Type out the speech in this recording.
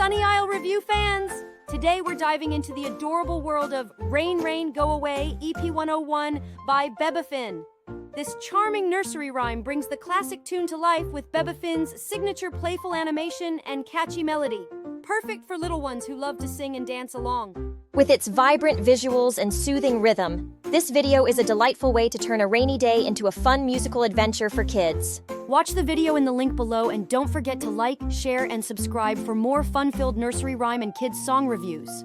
Sunny Isle Review fans! Today we're diving into the adorable world of Rain Rain Go Away EP101 by Bebefinn. This charming nursery rhyme brings the classic tune to life with Bebefinn's signature playful animation and catchy melody. Perfect for little ones who love to sing and dance along. With its vibrant visuals and soothing rhythm, this video is a delightful way to turn a rainy day into a fun musical adventure for kids. Watch the video in the link below and don't forget to like, share, and subscribe for more fun-filled nursery rhyme and kids song reviews.